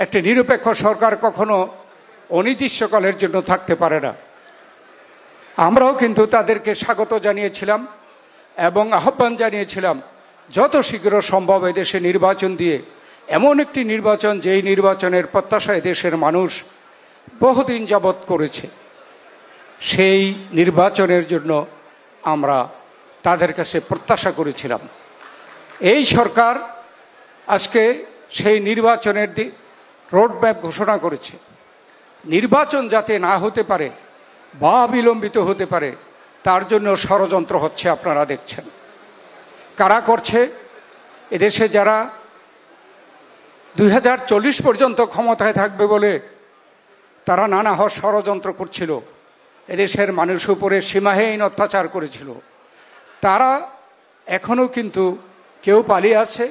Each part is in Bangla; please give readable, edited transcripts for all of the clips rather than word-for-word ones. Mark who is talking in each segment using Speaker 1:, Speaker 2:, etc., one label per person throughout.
Speaker 1: একটি নিরপেক্ষ সরকার কখনো অনির্দিষ্টকালের জন্য থাকতে পারে না। আমরাও কিন্তু তাদেরকে স্বাগত জানিয়েছিলাম এবং আহ্বান জানিয়েছিলাম যত শীঘ্র সম্ভব এদেশে নির্বাচন দিয়ে এমন একটি নির্বাচন, যেই নির্বাচনের প্রত্যাশায় দেশের মানুষ বহুদিন যাবৎ করেছে, সেই নির্বাচনের জন্য আমরা তাদের কাছে প্রত্যাশা করেছিলাম। এই সরকার আজকে সেই নির্বাচনের রোডম্যাপ ঘোষণা করেছে। নির্বাচন যাতে না হতে পারে বা বিলম্বিত হতে পারে তার জন্য ষড়যন্ত্র হচ্ছে, আপনারা দেখছেন। কারা করছে? এদেশে যারা 2040 পর্যন্ত ক্ষমতায় থাকবে বলে তারা নানা ষড়যন্ত্র করছিল, এদেশের মানুষের উপরে সীমাহীন অত্যাচার করেছিল, তারা এখনও কিন্তু কেউ পালিয়ে আছে,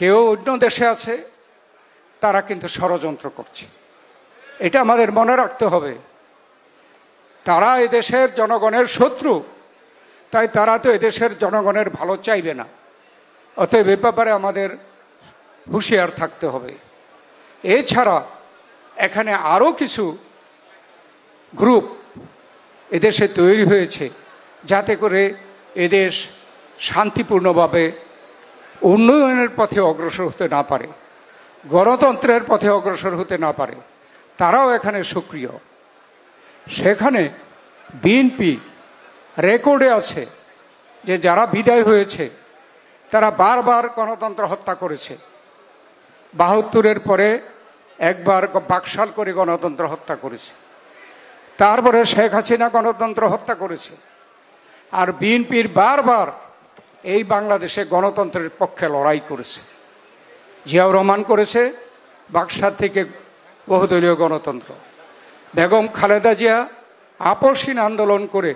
Speaker 1: কেউ অন্য দেশে আছে, তারা কিন্তু ষড়যন্ত্র করছে। এটা আমাদের মনে রাখতে হবে। তারা এদেশের জনগণের শত্রু, তাই তারা তো এদেশের জনগণের ভালো চাইবে না। অতএব এ ব্যাপারে আমাদের হুঁশিয়ার থাকতে হবে। এছাড়া এখানে আরও কিছু গ্রুপ এদেশে তৈরি হয়েছে যাতে করে এদেশ শান্তিপূর্ণভাবে উন্নয়নের পথে অগ্রসর হতে না পারে, গণতন্ত্রের পথে অগ্রসর হতে না পারে, তারাও এখানে সক্রিয়। সেখানে বিএনপি রেকর্ডে আছে যে যারা বিদায় হয়েছে তারা বারবার গণতন্ত্র হত্যা করেছে। 72-এর পরে একবার বাকশাল করে গণতন্ত্র হত্যা করেছে, তারপরে শেখ হাসিনা গণতন্ত্র হত্যা করেছে। আর বিএনপির বারবার এই বাংলাদেশে গণতন্ত্রের পক্ষে লড়াই করেছে। জিয়াউর রহমান করেছে বাকশাল থেকে বহুদলীয় গণতন্ত্র। বেগম খালেদা জিয়া আপসহীন আন্দোলন করে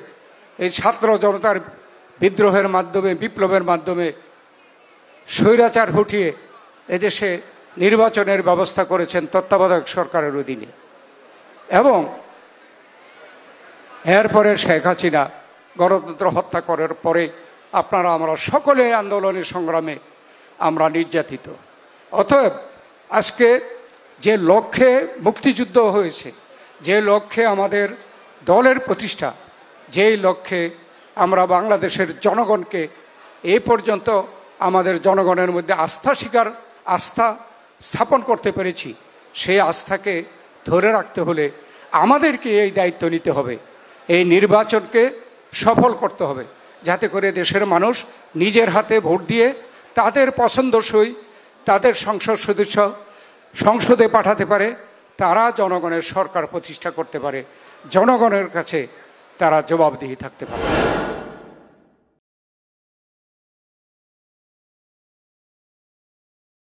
Speaker 1: এই ছাত্র জনতার বিদ্রোহের মাধ্যমে, বিপ্লবের মাধ্যমে স্বৈরাচার হটিয়ে এদেশে নির্বাচনের ব্যবস্থা করেছেন তত্ত্বাবধায়ক সরকারের অধীনে। এবং এরপরে শেখ হাসিনা গণতন্ত্র হত্যা করার পরে আপনারা আমরা সকলে আন্দোলনের সংগ্রামে আমরা নির্যাতিত। অতএব আজকে যে লক্ষ্যে মুক্তিযুদ্ধ হয়েছে, যে লক্ষ্যে আমাদের দলের প্রতিষ্ঠা, যেই লক্ষ্যে আমরা বাংলাদেশের জনগণকে এ পর্যন্ত আমাদের জনগণের মধ্যে আস্থা স্থাপন করতে পেরেছি, সেই আস্থাকে ধরে রাখতে হলে আমাদেরকে এই দায়িত্ব নিতে হবে। এই নির্বাচনকে সফল করতে হবে যাতে করে দেশের মানুষ নিজের হাতে ভোট দিয়ে তাদের পছন্দসই তাদের সংসদ সদস্য সংসদে পাঠাতে পারে, তারা জনগণের সরকার প্রতিষ্ঠা করতে পারে, জনগণের কাছে তারা জবাবদিহি থাকতে পারে।